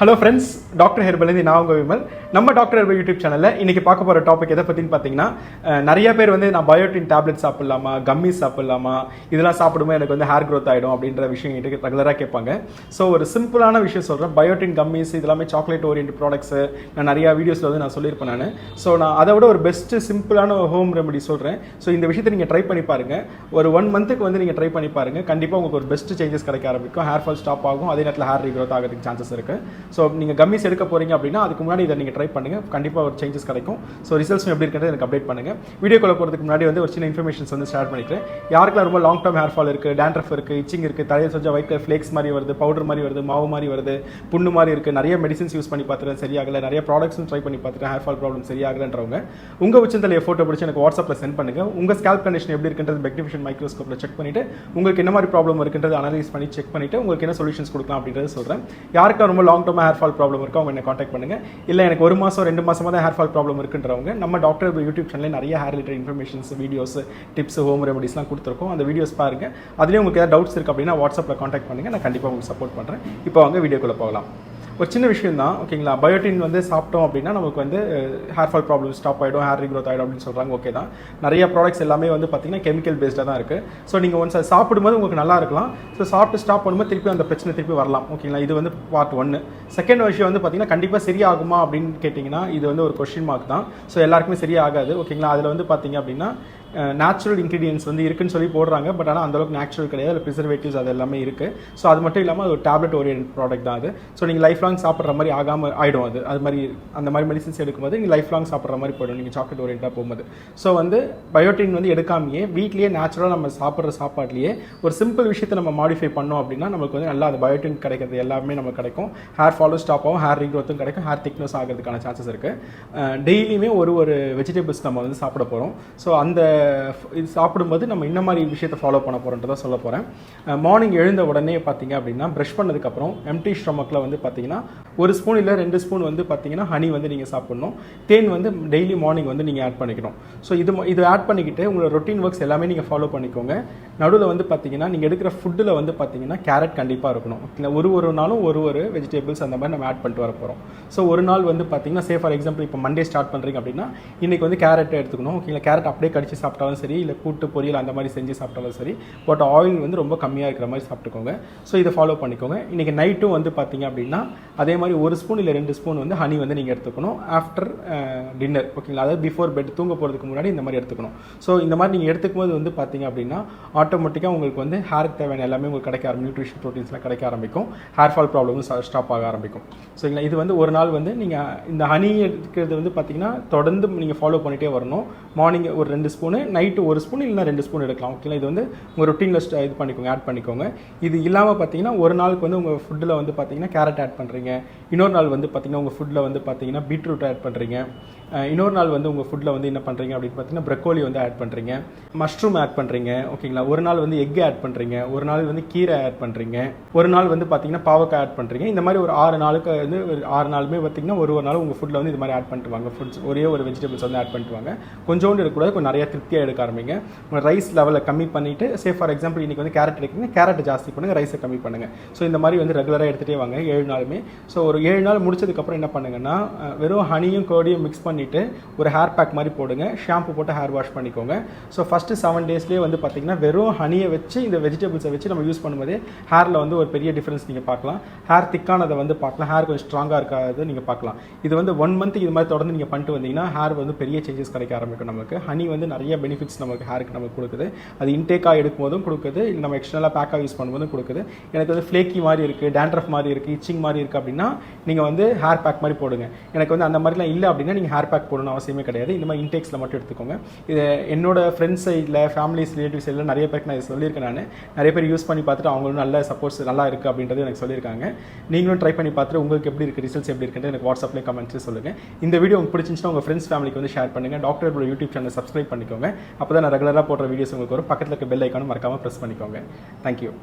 Hello friends, Dr Herbal in Vimal. நம்ம doctor herbal YouTube சேனல்ல இன்னைக்கு பார்க்க போற டாபிக் எதை பத்தின்னு பாத்தீங்கன்னா நிறைய பேர் வந்து நான் பயோட்டின் டேப்லெட் சாப்பிடலாமா கம்மிஸ் சாப்பிடலாமா இதெல்லாம் சாப்பிடும்போது எனக்கு வந்து ஹேர் growth ஆயிடும் அப்படின்ற விஷயம் என்கிட்ட ரெகுலரா கேட்பாங்க. ஸோ ஒரு சிம்பிளான விஷயம் சொல்றேன். பயோட்டின் கம்மிஸ் இதெல்லாமே சாக்லேட் ஓரியன்ட் ப்ராடக்ட்ஸ் நான் நிறைய வீடியோஸ்ல வந்து நான் சொல்லியிருப்பேன் நான். ஸோ நான் அதை விட ஒரு பெஸ்ட் சிம்பிளான ஹோம் ரெமெடி சொல்றேன். ஸோ இந்த விஷயத்தை நீங்க ட்ரை பண்ணி பாருங்க. ஒரு 1 மந்த்துக்கு வந்து நீங்க ட்ரை பண்ணி பாருங்க. கண்டிப்பா உங்களுக்கு ஒரு பெஸ்ட் சேஞ்சஸ் கிடைக்க ஆரம்பிக்கும். ஹேர் ஃபால் ஸ்டாப் ஆகும். அதே நேரத்தில் ஹேர் ரீக்ரோத் ஆகிறதுக்கு சான்சஸ் இருக்கு. ஸோ நீங்க கம்மிஸ் எடுக்க போறீங்க அப்படின்னா அதுக்கு முன்னாடி இதை நீங்க ட்ரை பண்ணுங்க. கண்டிப்பா ஒரு சேஞ்சஸ் கிடைக்கும். ஸோ ரிசல்ட்ஸ் எப்படி இருக்கிறது எனக்கு அப்டேட் பண்ணுங்க. வீடியோக்குள்ள போறதுக்கு முன்னாடி வந்து ஒரு சின்ன இன்ஃபர்மேஷன்ஸ் வந்து ஷேர் பண்ணிக்கிறேன். யாருக்கெல்லாம் ரொம்ப லாங் டர்ம் ஹேர் ஃபால் இருக்கு, டேண்ட்ரஃப் இருக்கு, இச்சிங் இருக்கு, தலையில் கொஞ்சம் ஒயிட் கலர் ஃபிளேக்ஸ் மாதிரி வருது, பவுடர் மாதிரி வருது, மாவு மாதிரி வருது, புண்ணு மாதிரி இருக்கு, நிறைய மெடிசன்ஸ் யூஸ் பண்ணி பார்த்துட்டேன் சரியாகல, நிறைய ப்ராடக்ட்ஸும் ட்ரை பண்ணி பார்த்துட்டேன் ஹேர் ஃபால் ப்ராப்ளம் சரியாகலன்றவங்க உங்க உச்சந்தலையை போட்டோ பிடிச்சி எனக்கு வாட்ஸ்அப்ல சென்ட் பண்ணுங்க. உங்க ஸ்கேல்ப் கண்டிஷன் எப்படி இருக்குன்றது மேக்னிஃபிகேஷன் மைக்ரோஸ்கோப்ல செக் பண்ணிட்டு உங்களுக்கு என்ன மாதிரி ப்ராப்ளம் இருக்குன்றது அனலைஸ் பண்ணி செக் பண்ணிட்டு உங்களுக்கு என்ன சொல்யூஷன்ஸ் கொடுக்கலாம் அப்படின்றது சொல்றேன். யாருக்கு ரொம்ப long term hair fall problem இருக்கோ அவங்க என்ன கான்டாக்ட் பண்ணுங்க. இல்ல எனக்கு 1 மாசம் 2 மாசமா தான் ஹேர் ஃபால் ப்ராப்ளம் இருக்குன்றவங்க நம்ம டாக்டர் ஹெர்பல் யூடியூப் சேனல்ல நிறைய hair related informations videos tips home ரெமெடிஸ்லாம் கொடுத்துருக்கோம். அந்த வீடியோஸ் பாருங்க. அதுலேயும் உங்களுக்கு ஏதாவது டவுட்ஸ் இருக்கு அப்படின்னா வாட்ஸ்அப்ல கான்டாக்ட் பண்ணுங்க. நான் கண்டிப்பாக உங்களுக்கு சப்போர்ட் பண்றேன். இப்போ வாங்க வீடியோக்குள்ள போகலாம். ஒரு சின்ன விஷயம் தான் ஓகேங்களா. பயோட்டின் வந்து சாப்பிட்டோம் அப்படின்னா நமக்கு வந்து ஹேர் ஃபால் ப்ராப்ளம் ஸ்டாப் ஆகிடும், ஹேர் ரீக்ரோத் ஆகிடும் அப்படின்னு சொல்கிறாங்க. ஓகே தான். நிறைய ப்ராடக்ட்ஸ் எல்லாமே வந்து பார்த்தீங்கன்னா கெமிக்கல் பேஸ்டாக தான் இருக்குது. ஸோ நீங்கள் ஒன்ஸ் சாப்பிடும்போது உங்களுக்கு நல்லா இருக்கலாம். ஸோ சாப்பிட்டு ஸ்டாப் பண்ணும்போது திருப்பி அந்த பிரச்சனை திருப்பி வரலாம். ஓகேங்களா. இது வந்து பார்ட் 1. செகண்ட் விஷயம் வந்து பார்த்தீங்கன்னா கண்டிப்பாக சரியாகுமா அப்படின்னு கேட்டிங்கன்னா இது வந்து ஒரு கொஸ்டின் மார்க் தான். ஸோ எல்லாருக்குமே சரியாகாது. ஓகேங்களா. அதில் வந்து பார்த்தீங்க அப்படின்னா நேச்சுரல் இன்க்ரீடியன்ஸ் வந்து இருக்குன்னு சொல்லி போடுறாங்க. பட் ஆனால் அந்தளவுக்கு நேச்சுரல் கிடையாது. அதில் ப்ரிசர்வேட்டிவ்ஸ் அது எல்லாமே இருக்குது. ஸோ அது மட்டும் இல்லாமல் அது ஒரு டேப்லெட் ஓரியன்ட் ப்ராடக்ட் தான் அது. ஸோ நீங்கள் லைஃப் லாங் சாப்பிட்ற மாதிரி ஆகாமல் ஆகிடும். அது மாதிரி அந்த மாதிரி மெடிசன்ஸ் எடுக்கும்போது நீங்கள் லைஃப் லாங் சாப்பிட்ற மாதிரி போய்டும் நீங்கள் சாக்லேட் ஓரியன்ட்டாக போகும்போது. ஸோ வந்து பயோட்டின் வந்து எடுக்காமையே வீட்லேயே நேச்சுரலாக நம்ம சாப்பிட்ற சாப்பாட்லேயே ஒரு சிம்பிள் விஷயத்தை நம்ம மாடிஃபை பண்ணோம் அப்படின்னா நமக்கு வந்து நல்லா அந்த பயோட்டின் கிடைக்கிறது எல்லாமே நமக்கு கிடைக்கும். ஹேர் ஃபாலும் ஸ்டாப் ஆகும், ஹேர் ரீக்ரோத்தும் கிடைக்கும், ஹேர் திக்னஸ் ஆகிறதுக்கான சான்சஸ் இருக்குது. டெய்லியுமே ஒரு வெஜிடபிள்ஸ் நம்ம வந்து சாப்பிட போகிறோம். ஸோ அந்த இது சாப்பிடும்போது நம்ம இந்த மாதிரி விஷயத்தை ஃபாலோ பண்ண போகிறோன்றதை சொல்ல போகிறேன். மார்னிங் எழுந்த உடனே பார்த்தீங்க அப்படின்னா ப்ரஷ் பண்ணதுக்கப்புறம் எம்டி ஸ்டொமக்கில் வந்து பார்த்தீங்கன்னா 1 ஸ்பூன் இல்லை 2 ஸ்பூன் வந்து பார்த்தீங்கன்னா ஹனி வந்து நீங்கள் சாப்பிடணும். தேன் வந்து டெய்லி மார்னிங் வந்து நீங்கள் ஆட் பண்ணிக்கணும். ஸோ இது ஆட் பண்ணிக்கிட்டு உங்களோட ரொட்டீன் ஒர்க்ஸ் எல்லாமே நீங்கள் ஃபாலோ பண்ணிக்கோங்க. நடுவில் வந்து பார்த்தீங்கன்னா நீங்கள் எடுக்கிற ஃபுட்டில் வந்து பார்த்தீங்கன்னா கேரட் கண்டிப்பாக இருக்கணும். இல்லை ஒரு நாளும் ஒரு வெஜிடபிள்ஸ் அந்த மாதிரி நம்ம ஆட் பண்ணிட்டு வர போகிறோம். ஸோ ஒரு நாள் வந்து பார்த்தீங்கன்னா ஃபார் எக்ஸாம்பிள் இப்போ மண்டே ஸ்டார்ட் பண்ணுறீங்க அப்படின்னா இன்றைக்கி வந்து கேரட் எடுத்துக்கணும். ஓகேங்களா. கேரட் அப்படியே கடிச்சு சாப்பிட்டாலும் சரி, இல்லை கூட்டு பொரியல் அந்த மாதிரி செஞ்சு சாப்பிட்டாலும் சரி, பட் ஆயில் வந்து ரொம்ப கம்மியாக இருக்கிற மாதிரி சாப்பிட்டுக்கோங்க. ஸோ இதை ஃபாலோ பண்ணிக்கோங்க. இன்றைக்கி நைட்டும் வந்து பார்த்தீங்க அப்படின்னா அதே மாதிரி 1 ஸ்பூன் இல்லை 2 ஸ்பூன் வந்து ஹனி வந்து நீங்கள் எடுத்துக்கணும் ஆஃப்டர் டின்னர். ஓகேங்களா. அதாவது பிஃபோர் பெட் தூங்க போகிறதுக்கு முன்னாடி இந்த மாதிரி எடுத்துக்கணும். ஸோ இந்த மாதிரி நீங்கள் எடுத்துக்கும் போது வந்து பார்த்தீங்க அப்படின்னா ஆட்டோமேட்டிக்காக உங்களுக்கு வந்து ஹேருக்கு தேவையான எல்லாமே உங்களுக்கு கிடைக்க ஆரம்பிக்கும். நியூட்ரிஷன் ப்ரோட்டீன்ஸ்லாம் கிடைக்க ஆரம்பிக்கும். ஹேர் ஃபால் ப்ராப்ளமும் ஸ்டாப் ஆக ஆரம்பிக்கும். ஸோ இது வந்து ஒரு நாள் வந்து நீங்கள் இந்த ஹனி எடுக்கிறது வந்து பார்த்தீங்கன்னா தொடர்ந்து நீங்கள் ஃபாலோ பண்ணிகிட்டே வரணும். மார்னிங் ஒரு 2 ஸ்பூனு, நைட்டு 1 ஸ்பூன் இல்லைனா 2 ஸ்பூன் எடுக்கலாம். ஓகேங்களா. இது வந்து உங்கள் ரொட்டீனில் இது பண்ணிக்கோங்க, ஆட் பண்ணிக்கோங்க. இது இல்லாமல் பார்த்தீங்கன்னா ஒரு நாளுக்கு வந்து உங்கள் ஃபுட்டில் வந்து பார்த்தீங்கன்னா கேரட் ஆட் பண்ணுறீங்க. இன்னொரு நாள் வந்து பார்த்தீங்கன்னா உங்கள் ஃபுட்டில் வந்து பார்த்தீங்கன்னா பீட்ரூட் ஆட் பண்ணுறீங்க. இன்னொரு நாள் வந்து உங்கள் ஃபுட்டில் வந்து என்ன பண்ணுறீங்க அப்படின்னு பார்த்தீங்கன்னா ப்ரக்கோலி வந்து ஆட் பண்ணுறீங்க, மஷ்ரூம் ஆட் பண்ணுறீங்க. ஓகேங்களா. ஒரு நாள் வந்து எக் ஆட் பண்ணுறீங்க, ஒரு நாள் வந்து கீரை ஆட் பண்ணுறீங்க, ஒரு நாள் வந்து பார்த்தீங்கன்னா பாவக்காய் ஆட் பண்ணுறீங்க. இந்த மாதிரி ஒரு 6 நாளுக்கு வந்து 6 நாளுமே பார்த்தீங்கன்னா ஒரு நாள் உங்கள் ஃபுட்டில் வந்து இது மாதிரி ஆட் பண்ணிட்டு வாங்க. ஃபுட்ஸ் ஒரே ஒரு வெஜிடபிள்ஸ் வந்து ஆட் பண்ணிட்டு வாங்க. கொஞ்சோண்டு இருக்கக்கூடாது, கொஞ்சம் நிறைய திருப்தியாக எடுக்க ஆரம்பிங்க. உங்கள் ரைஸ் லெவலை கம்மி பண்ணிவிட்டு ஃபார் எக்ஸாம்பிள் இன்றைக்கி வந்து கேரட் எடுக்கிறீங்க, கேரட்டை ஜாஸ்தி பண்ணுங்கள், ரைஸை கம்மி பண்ணுங்கள். ஸோ இந்த மாதிரி வந்து ரெகுலராக எடுத்துகிட்டே வாங்க 7 நாளுமே. ஸோ ஒரு 7 நாள் முடிச்சதுக்கப்புறம் என்ன பண்ணுங்கன்னா வெறும் ஹனியும் கோடியும் மிக்ஸ் பண்ணிவிட்டு ஒரு ஹேர் பேக் மாதிரி போடுங்க. ஷாம்பு போட்டு ஹேர் வாஷ் பண்ணிக்கோங்க. ஸோ ஃபஸ்ட்டு 7 டேஸ்லேயே வந்து பார்த்தீங்கன்னா வெறும் ஹனியை வச்சு இந்த வெஜிடபிள்ஸை வச்சு நம்ம யூஸ் பண்ணும்போதே ஹேரில் வந்து ஒரு பெரிய டிஃப்ரென்ஸ் நீங்கள் பார்க்கலாம். ஹேர் திக்கானதை வந்து பார்க்கலாம், ஹேர் கொஞ்சம் ஸ்ட்ராங்காக இருக்காது நீங்கள் பார்க்கலாம். இது வந்து 1 மந்த்துக்கு இது மாதிரி தொடர்ந்து நீங்கள் பண்ணிட்டு வந்தீங்கன்னா ஹேர் வந்து பெரிய சேஞ்சஸ் கிடைக்க ஆரம்பிக்கும். நமக்கு ஹனி வந்து நிறைய பெனிஃபிட்ஸ் நமக்கு ஹேருக்கு நமக்கு கொடுக்குது. அது இன்டேக்காக எடுக்கும் போதும் கொடுக்குது, இல்லை நம்ம எக்ஸ்டர்னலாக பேக்காக யூஸ் பண்ணும்போதும் கொடுக்குது. எனக்கு வந்து ஃப்ளேக்கி மாதிரி இருக்குது, டேண்ட்ரஃப் மாதிரி இருக்குது, இச்சிங் மாதிரி இருக்குது அப்படின்னா நீங்கள் வந்து ஹேர் பேக் மாதிரி போடுங்க. எனக்கு வந்து அந்த மாதிரிலாம் இல்லை அப்படின்னா நீங்கள் ஹேர் பேக் போடணும் அவசியமே கிடையாது. இந்த மாதிரி இன்டேக்ஸில் மட்டும் எடுத்துக்கோங்க. இது என்னோட ஃப்ரெண்ட்ஸ் சைடில், ஃபேமிலிஸ், ரிலேட்டிவ்ஸ் சைடில் நிறைய பேருக்கு நான் சொல்லியிருக்கேன். நான் நிறைய பேர் யூஸ் பண்ணி பார்த்துட்டு அவங்களும் நல்ல சப்போர்ட்ஸ் நல்லா இருக்குது அப்படின்றது எனக்கு சொல்லியிருக்காங்க. நீங்களும் ட்ரை பண்ணி பார்த்துட்டு உங்களுக்கு எப்படி இருக்குது, ரிசல்ட்ஸ் எப்படி இருக்குன்னு எனக்கு வாட்ஸ்அப்லேயே கமெண்ட்ஸ் சொல்லுங்கள். இந்த வீடியோ உங்களுக்கு பிடிச்சிருந்துச்சுன்னா உங்கள் ஃப்ரெண்ட்ஸ் ஃபேமிலிக்கு வந்து ஷேர் பண்ணுங்கள். Doctor herbal YouTube channel subscribe பண்ணிக்கோங்க. அப்போ தான் நான் ரெகுலராக போடுற வீடியோஸ் உங்களுக்கு வரும். பக்கத்தில் இருக்க பெல் ஐக்கானும் மறக்காமல் ப்ரெஸ் பண்ணிக்கோங்க. தேங்க்யூ.